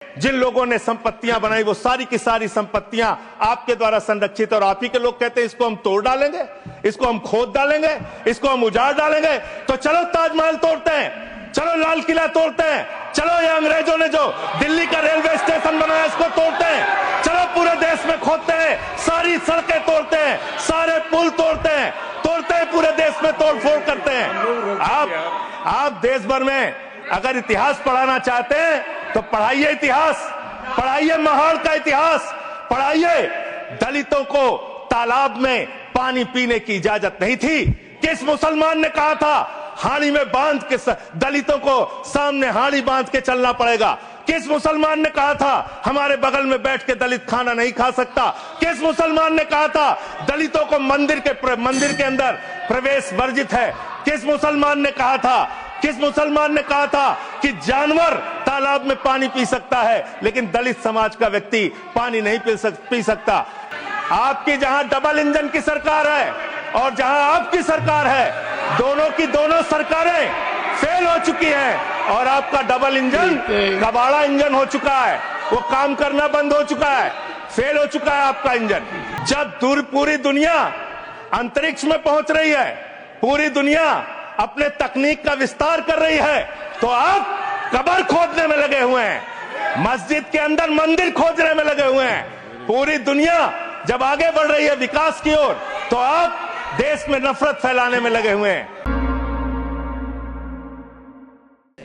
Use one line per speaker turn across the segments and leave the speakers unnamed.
जिन लोगों ने संपत्तियां बनाई वो सारी की सारी संपत्तियां आपके द्वारा संरक्षित, और आप ही के लोग कहते हैं इसको हम तोड़ डालेंगे, इसको हम खोद डालेंगे, इसको हम उजाड़ डालेंगे। तो चलो ताजमहल तोड़ते हैं, चलो लाल किला तोड़ते हैं, चलो ये अंग्रेजों ने जो दिल्ली का रेलवे स्टेशन बनाया इसको तोड़ते हैं, चलो पूरे देश में खोदते हैं, सारी सड़कें तोड़ते हैं, सारे पुल तोड़ते हैं, पूरे देश में तोड़फोड़ करते हैं। आप देश भर में अगर इतिहास पढ़ाना चाहते हैं तो पढ़ाइए इतिहास, पढ़ाइए महाड़ का इतिहास, पढ़ाइए दलितों को तालाब में पानी पीने की इजाजत नहीं थी। किस मुसलमान ने कहा था हाड़ी में बांध के दलितों को सामने हाड़ी बांध के चलना पड़ेगा? किस मुसलमान ने कहा था हमारे बगल में बैठ के दलित खाना नहीं खा सकता? किस मुसलमान ने कहा था दलितों को मंदिर के अंदर प्रवेश वर्जित है? किस मुसलमान ने कहा था, किस मुसलमान ने कहा था कि जानवर तालाब में पानी पी सकता है लेकिन दलित समाज का व्यक्ति पानी नहीं पी सकता? आपकी जहां डबल इंजन की सरकार है और जहां आपकी सरकार है, दोनों की दोनों सरकारें फेल हो चुकी हैं और आपका डबल इंजन कबाड़ा इंजन हो चुका है, वो काम करना बंद हो चुका है, फेल हो चुका है आपका इंजन। जब पूरी दुनिया अंतरिक्ष में पहुंच रही है, पूरी दुनिया अपने तकनीक का विस्तार कर रही है, तो आप कब्र खोदने में लगे हुए हैं, मस्जिद के अंदर मंदिर खोदने में लगे हुए हैं। पूरी दुनिया जब आगे बढ़ रही है विकास की ओर, तो आप देश में नफरत फैलाने में लगे हुए हैं।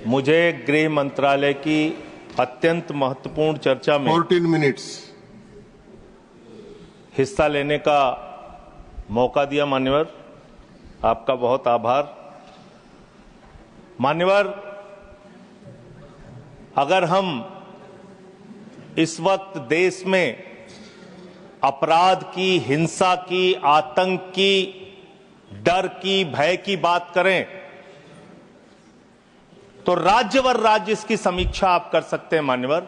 मुझे गृह मंत्रालय की अत्यंत महत्वपूर्ण चर्चा में
14 मिनट्स
हिस्सा लेने का मौका दिया। मान्यवर, आपका बहुत आभार। मान्यवर, अगर हम इस वक्त देश में अपराध की, हिंसा की, आतंक की, डर की, भय की बात करें तो राज्यवर राज्य इसकी समीक्षा आप कर सकते हैं मान्यवर,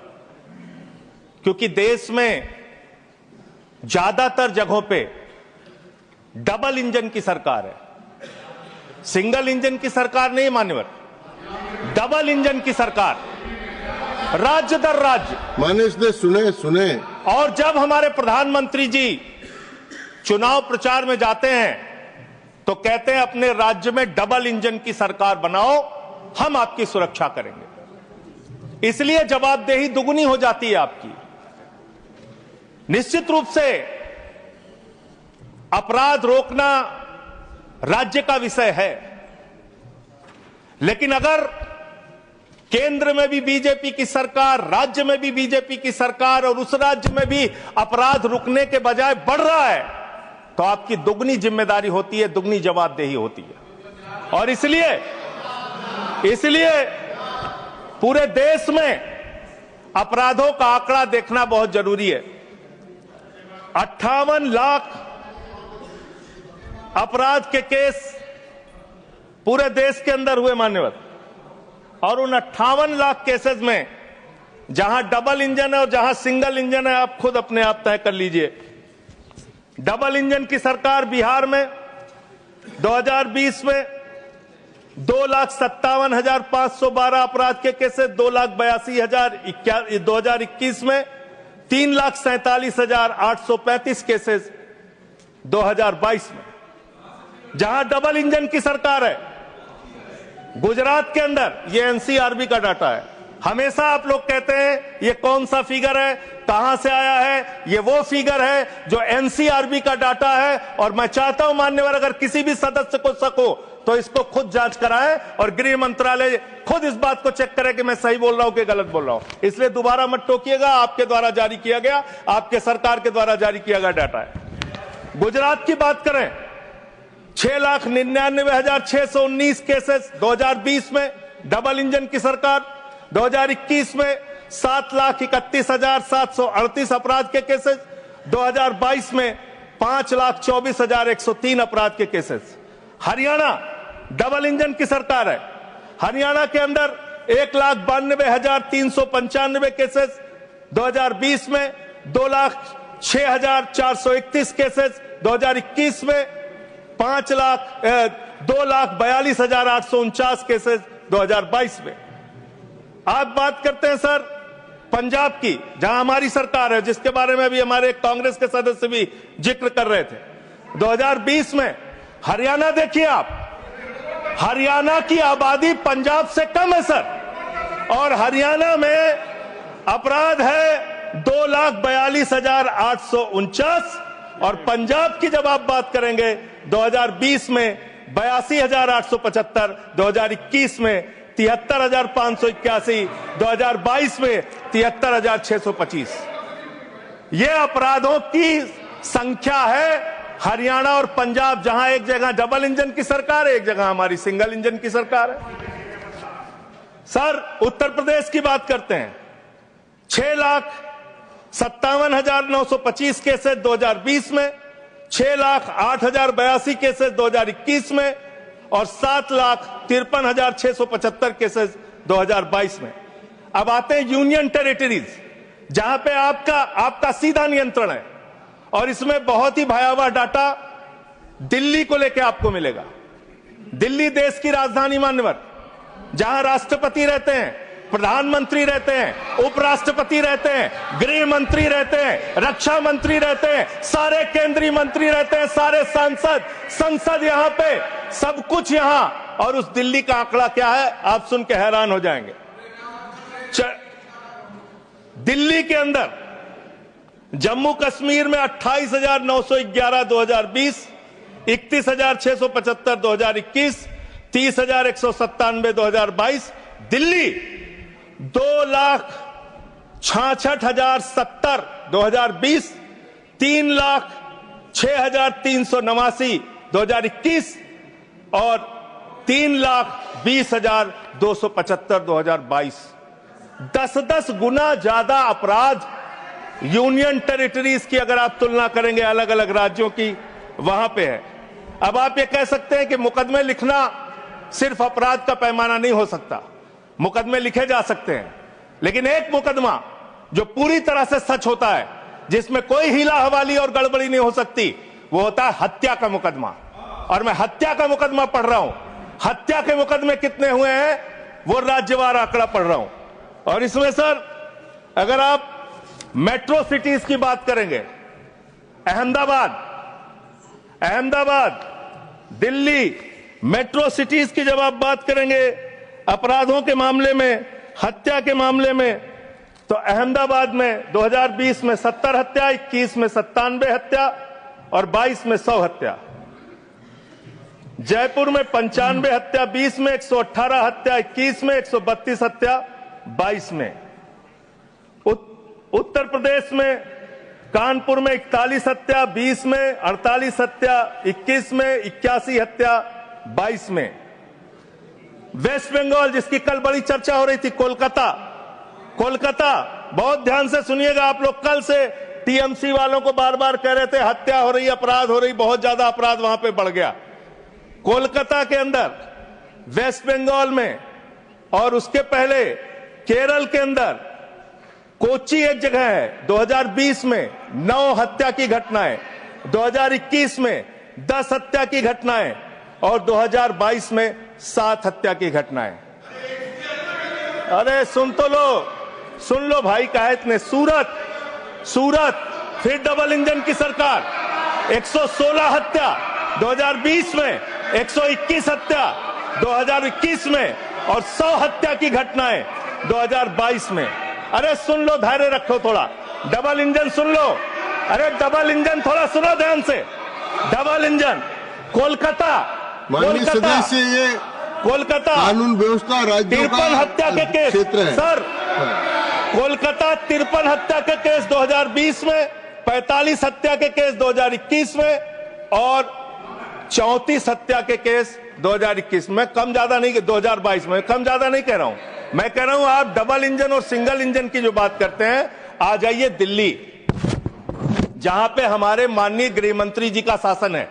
क्योंकि देश में ज्यादातर जगहों पे डबल इंजन की सरकार है, सिंगल इंजन की सरकार नहीं मान्यवर, डबल इंजन की सरकार, राज्य दर राज्य।
मानिश ने सुने।
और जब हमारे प्रधानमंत्री जी चुनाव प्रचार में जाते हैं तो कहते हैं अपने राज्य में डबल इंजन की सरकार बनाओ, हम आपकी सुरक्षा करेंगे। इसलिए जवाबदेही दुगनी हो जाती है आपकी। निश्चित रूप से अपराध रोकना राज्य का विषय है, लेकिन अगर केंद्र में भी बीजेपी की सरकार, राज्य में भी बीजेपी की सरकार और उस राज्य में भी अपराध रुकने के बजाय बढ़ रहा है, तो आपकी दुगनी जिम्मेदारी होती है, दुगनी जवाबदेही होती है। और इसलिए पूरे देश में अपराधों का आंकड़ा देखना बहुत जरूरी है। 58 लाख अपराध के केस पूरे देश के अंदर हुए मान्यवर, और उन 58 लाख केसेस में जहां डबल इंजन है और जहां सिंगल इंजन है, आप खुद अपने आप तय कर लीजिए। डबल इंजन की सरकार बिहार में 2020 में 2,57,512 अपराध के केसेस, 2,82,000, 2021 में 3,47,835 केसेस 2022 में। जहां डबल इंजन की सरकार है, गुजरात के अंदर, ये एनसीआरबी का डाटा है, हमेशा आप लोग कहते हैं ये कौन सा फिगर है, कहां से आया है, ये वो फिगर है जो एनसीआरबी का डाटा है। और मैं चाहता हूं मान्यवर, अगर किसी भी सदस्य को शक हो तो इसको खुद जांच कराएं और गृह मंत्रालय खुद इस बात को चेक करे कि मैं सही बोल रहा हूं कि गलत बोल रहा हूं। इसलिए दोबारा मत टोकिएगा, आपके द्वारा जारी किया गया, आपके सरकार के द्वारा जारी किया गया डाटा है। गुजरात की बात करें, 6,99,619 केसेस 2020 में डबल इंजन की सरकार, 2021 में 7,31,738 अपराध के केसेस, 2022 में 5,24,103 अपराध के केसेस। हरियाणा डबल इंजन की सरकार है, हरियाणा के अंदर 1,92,395 केसेस, 2020 में 2,06,431 केसेस, 2021 में 2,42,849 केसेस 2022 में। आप बात करते हैं सर पंजाब की, जहां हमारी सरकार है, जिसके बारे में अभी हमारे कांग्रेस के सदस्य भी जिक्र कर रहे थे, 2020 में हरियाणा देखिए आप, हरियाणा की आबादी पंजाब से कम है सर, और हरियाणा में अपराध है 2,42,849, और पंजाब की जब आप बात करेंगे 2020 में 82,875, 2021 में 73,581, 2022 में 73,625। ये अपराधों की संख्या है हरियाणा और पंजाब, जहां एक जगह डबल इंजन की सरकार है, एक जगह हमारी सिंगल इंजन की सरकार है। सर उत्तर प्रदेश की बात करते हैं, 6,57,925 केसेस 2020 में, 6,08,082 केसेस 2021 में, और 7,53,675 केसेस 2022 में। अब आते हैं यूनियन टेरिटरीज, जहां पे आपका सीधा नियंत्रण है, और इसमें बहुत ही भयावह डाटा दिल्ली को लेकर आपको मिलेगा। दिल्ली देश की राजधानी मान्यवर, जहां राष्ट्रपति रहते हैं, प्रधानमंत्री रहते हैं, उपराष्ट्रपति रहते हैं, गृह मंत्री रहते हैं, रक्षा मंत्री रहते हैं, सारे केंद्रीय मंत्री रहते हैं, सारे संसद यहां पे, सब कुछ यहां। और उस दिल्ली का आंकड़ा क्या है, आप सुन के हैरान हो जाएंगे। दिल्ली के अंदर जम्मू कश्मीर में 28,911 2020, 31,675 2021, 30,197 2022। दिल्ली 2,66,070 2020, 3,06,389 2021, और 3,20,275 2022। 10-10 गुना ज्यादा अपराध यूनियन टेरिटरीज की अगर आप तुलना करेंगे अलग अलग राज्यों की, वहां पे है। अब आप ये कह सकते हैं कि मुकदमे लिखना सिर्फ अपराध का पैमाना नहीं हो सकता, मुकदमे लिखे जा सकते हैं, लेकिन एक मुकदमा जो पूरी तरह से सच होता है, जिसमें कोई हीला हवाली और गड़बड़ी नहीं हो सकती, वो होता है हत्या का मुकदमा। और मैं हत्या का मुकदमा पढ़ रहा हूं, हत्या के मुकदमे कितने हुए हैं वो राज्यवार आंकड़ा पढ़ रहा हूं। और इसमें सर अगर आप मेट्रो सिटीज की बात करेंगे, अहमदाबाद, दिल्ली, मेट्रो सिटीज की जब आप बात करेंगे अपराधों के मामले में, हत्या के मामले में, तो अहमदाबाद में 2020 में 70 हत्या, 21 में 97 हत्या, और 22 में 100 हत्या। जयपुर में 95 हत्या, 20 में 118 हत्या, 21 में 132 हत्या, 22 में। उत्तर प्रदेश में कानपुर में 41 हत्या, 20 में 48 हत्या, 21 में 81 हत्या, 22 में। वेस्ट बंगाल, जिसकी कल बड़ी चर्चा हो रही थी, कोलकाता, बहुत ध्यान से सुनिएगा आप लोग। कल से टीएमसी वालों को बार बार कह रहे थे हत्या हो रही, अपराध हो रही, बहुत ज्यादा अपराध वहां पे बढ़ गया। कोलकाता के अंदर, वेस्ट बंगाल में, और उसके पहले केरल के अंदर, कोच्चि एक जगह है, 2020 में 9 हत्या की घटनाएं, 2021 में 10 हत्या की घटनाएं, और 2022 में 7 हत्या की घटनाएं। अरे सुन लो भाई, कहा इतने। सूरत फिर डबल इंजन की सरकार, 116 हत्या 2020 में, 121 हत्या 2021 में, और 100 हत्या की घटनाएं 2022 में। अरे सुन लो, धैर्य रखो थोड़ा, डबल इंजन सुन लो, अरे डबल इंजन थोड़ा सुनो ध्यान से। डबल इंजन, कोलकाता,
कानून व्यवस्था राज्यों का
53 हत्या के केस
क्षेत्र है
सर। कोलकाता 53 हत्या के केस 2020 में, 45 हत्या के केस 2021 में, और 34 हत्या के केस 2021 में। कम ज्यादा नहीं, 2022 में कम ज्यादा नहीं कह रहा हूं, मैं कह रहा हूं आप डबल इंजन और सिंगल इंजन की जो बात करते हैं, आ जाइए दिल्ली, जहां पे हमारे माननीय गृह मंत्री जी का शासन है,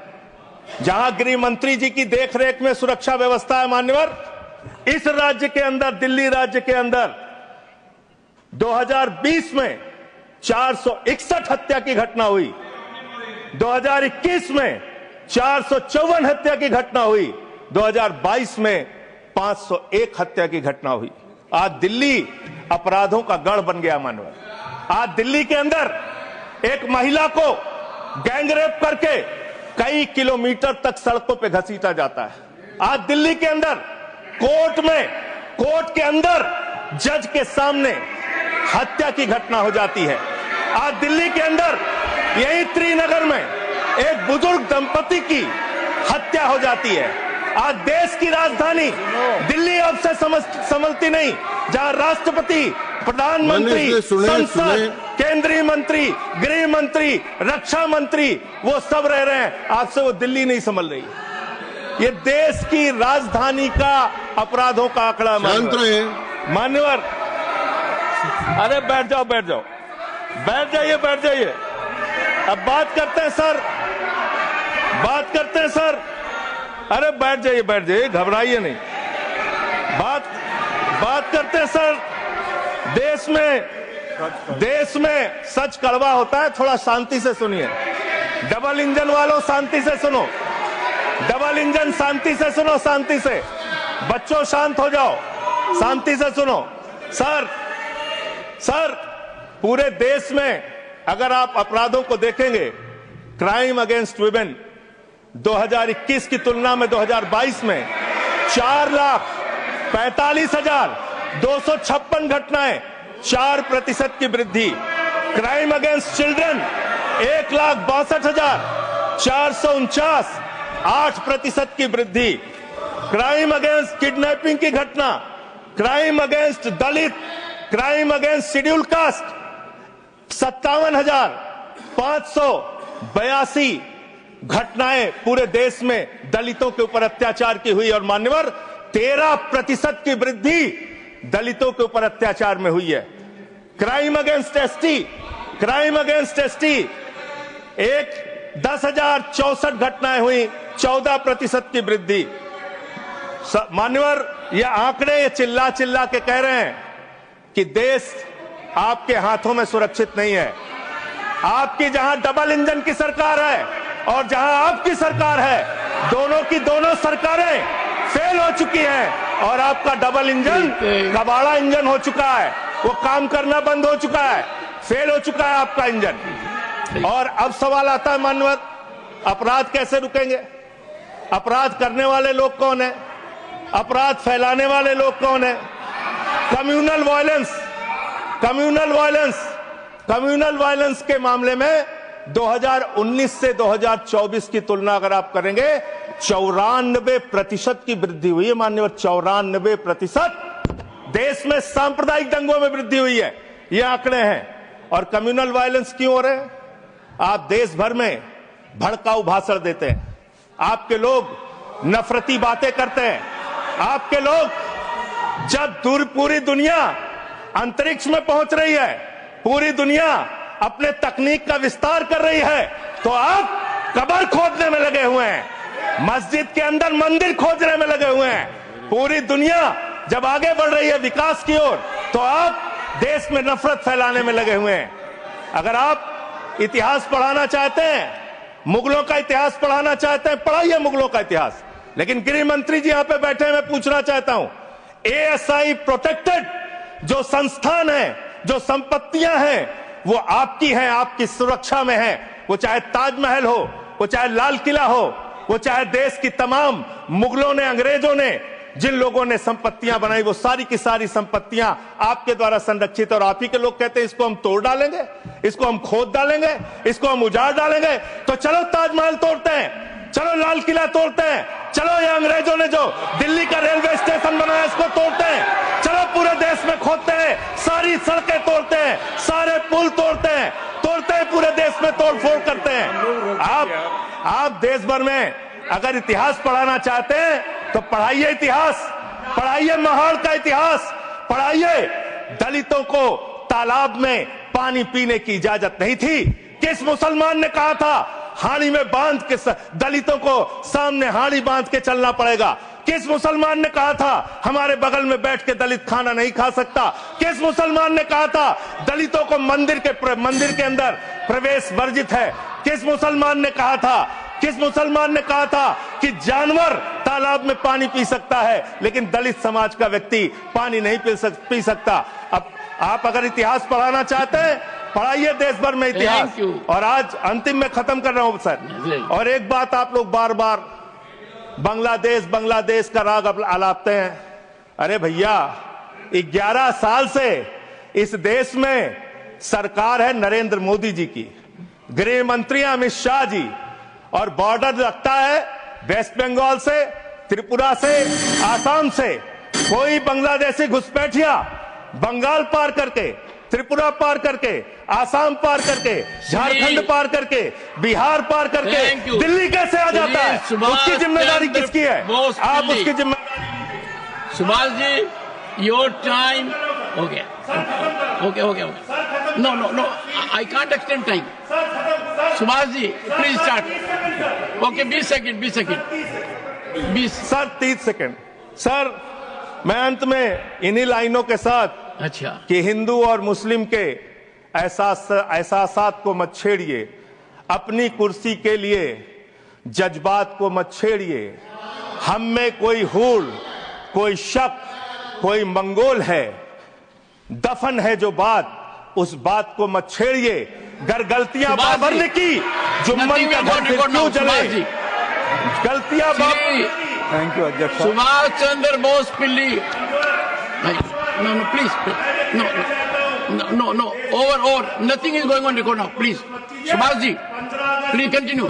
जहां गृह मंत्री जी की देखरेख में सुरक्षा व्यवस्था है मान्यवर। इस राज्य के अंदर, दिल्ली राज्य के अंदर 2020 में 461 हत्या की घटना हुई, 2021 में 454 हत्या की घटना हुई, 2022 में 501 हत्या की घटना हुई। आज दिल्ली अपराधों का गढ़ बन गया मानव। आज दिल्ली के अंदर एक महिला को गैंगरेप करके कई किलोमीटर तक सड़कों पे घसीटा जाता है। आज दिल्ली के अंदर कोर्ट के अंदर जज के सामने हत्या की घटना हो जाती है। आज दिल्ली के अंदर यही त्रिनगर में एक बुजुर्ग दंपति की हत्या हो जाती है। आज देश की राजधानी दिल्ली अब से संभलती नहीं, जहां राष्ट्रपति, प्रधानमंत्री, संसद, केंद्रीय मंत्री, गृह मंत्री, रक्षा मंत्री वो सब रह रहे हैं, आज से वो दिल्ली नहीं संभल रही। ये देश की राजधानी का अपराधों का आंकड़ा मान्यवर। अरे बैठ जाइए। अब बात करते हैं सर। अरे बैठ जाइए, घबराइए नहीं। बात करते हैं सर। देश में सच कड़वा होता है, थोड़ा शांति से सुनिए। डबल इंजन वालों शांति से सुनो, डबल इंजन शांति से सुनो, शांति से। बच्चों शांत हो जाओ, शांति से सुनो। सर पूरे देश में अगर आप अपराधों को देखेंगे, क्राइम अगेंस्ट वुमेन 2021 की तुलना में 2022 में 4,45,256 घटनाएं, 4% की वृद्धि। क्राइम अगेंस्ट चिल्ड्रन 1,62,449, 8% की वृद्धि। क्राइम अगेंस्ट किडनैपिंग की घटना, क्राइम अगेंस्ट दलित, क्राइम अगेंस्ट शेड्यूल कास्ट 57,582 घटनाएं पूरे देश में दलितों के ऊपर अत्याचार की हुई। और मान्यवर 13% की वृद्धि दलितों के ऊपर अत्याचार में हुई है। क्राइम अगेंस्ट एसटी 10,064 घटनाएं हुई, 14% की वृद्धि। मान्यवर ये आंकड़े ये चिल्ला के कह रहे हैं कि देश आपके हाथों में सुरक्षित नहीं है। आपकी जहां डबल इंजन की सरकार है और जहां आपकी सरकार है, दोनों की दोनों सरकारें फेल हो चुकी हैं और आपका डबल इंजन कबाड़ा इंजन हो चुका है। वो काम करना बंद हो चुका है, फेल हो चुका है आपका इंजन। और अब सवाल आता है मान्यवर, अपराध कैसे रुकेंगे? अपराध करने वाले लोग कौन है? अपराध फैलाने वाले लोग कौन है? कम्युनल वायलेंस के मामले में 2019 से 2024 की तुलना अगर आप करेंगे, 94% की वृद्धि हुई है माननीय। 94% देश में सांप्रदायिक दंगों में वृद्धि हुई है, ये आंकड़े हैं। और कम्युनल वायलेंस क्यों हो रहे हैं? आप देश भर में भड़काऊ भाषण देते हैं, आपके लोग नफरती बातें करते हैं, आपके लोग जब पूरी दुनिया अंतरिक्ष में पहुंच रही है, पूरी दुनिया अपने तकनीक का विस्तार कर रही है, तो आप कब्र खोदने में लगे हुए हैं, मस्जिद के अंदर मंदिर खोजने में लगे हुए हैं। पूरी दुनिया जब आगे बढ़ रही है विकास की ओर, तो आप देश में नफरत फैलाने में लगे हुए हैं। अगर आप इतिहास पढ़ाना चाहते हैं, मुगलों का इतिहास पढ़ाना चाहते हैं, पढ़ाइए मुगलों का इतिहास। लेकिन गृह मंत्री जी यहां पे बैठे हैं, मैं पूछना चाहता हूं, ASI प्रोटेक्टेड जो संस्थान है, जो संपत्तियां हैं, वो आपकी हैं, आपकी सुरक्षा में है। वो चाहे ताजमहल हो, वो चाहे लाल किला हो, वो चाहे देश की तमाम मुगलों ने, अंग्रेजों ने जिन लोगों ने संपत्तियां बनाई, वो सारी की सारी संपत्तियां आपके द्वारा संरक्षित। और आप ही के लोग कहते हैं इसको हम तोड़ डालेंगे, इसको हम खोद डालेंगे, इसको हम उजाड़ डालेंगे। तो चलो ताजमहल तोड़ते हैं, चलो लाल किला तोड़ते हैं, चलो ये अंग्रेजों ने जो दिल्ली का रेलवे स्टेशन बनाया इसको तोड़ते हैं, चलो पूरे देश में खोदते हैं, सारी सड़कें तोड़ते हैं, सारे पुल तोड़ते हैं, पूरे देश में तोड़फोड़ करते हैं। आप देश भर में अगर इतिहास पढ़ाना चाहते हैं तो पढ़ाइए इतिहास, पढ़ाइए महाड़ का इतिहास, पढ़ाइए दलितों को तालाब में पानी पीने की इजाजत नहीं थी। किस मुसलमान ने कहा था हाड़ी में बांध के दलितों को सामने हाड़ी बांध के चलना पड़ेगा? किस मुसलमान ने कहा था हमारे बगल में बैठ के दलित खाना नहीं खा सकता? किस मुसलमान ने कहा था दलितों को मंदिर के अंदर प्रवेश वर्जित है? किस मुसलमान ने कहा था कि जानवर तालाब में पानी पी सकता है, लेकिन दलित समाज का व्यक्ति पानी नहीं पी सकता। अब आप अगर इतिहास पढ़ाना चाहते हैं, पढ़ाइए देश भर में इतिहास। और आज अंतिम में खत्म कर रहा हूं सर, और एक बात आप लोग बार बार बांग्लादेश का राग आलापते हैं। अरे भैया, 11 साल से इस देश में सरकार है नरेंद्र मोदी जी की, गृह मंत्री अमित शाह जी, और बॉर्डर लगता है वेस्ट बंगाल से, त्रिपुरा से, आसाम से। कोई बांग्लादेशी घुसपैठिया बंगाल पार करके, त्रिपुरा पार करके, आसाम पार करके, झारखंड पार करके, बिहार पार करके दिल्ली कैसे आ जाता है? उसकी जिम्मेदारी किसकी है? आप उसकी जिम्मेदारी।
सुभाष जी, योर टाइम हो गया। Okay. No, I can't extend time. Subhash ji, please start. Okay, 20 second. 20
sir, 30 second. Sir, मैं अंत में इन्हीं लाइनों के साथ,
अच्छा,
कि हिंदू और मुस्लिम के एहसासात को मत छेड़िए, अपनी कुर्सी के लिए जज्बात को मत छेड़िए। हम में कोई हूल, कोई शक, कोई मंगोल है, दफन है जो बात, उस बात को मत छेड़िए। गर गलतियां बाबर ने की, जुम्मन का घर फिर क्यों जले? गलतियां थैंक यू अध्यक्ष।
सुभाष चंद्र बोस पिल्ली। No, please. No. Over. Nothing is going on record now. Please. Subhash ji, please continue.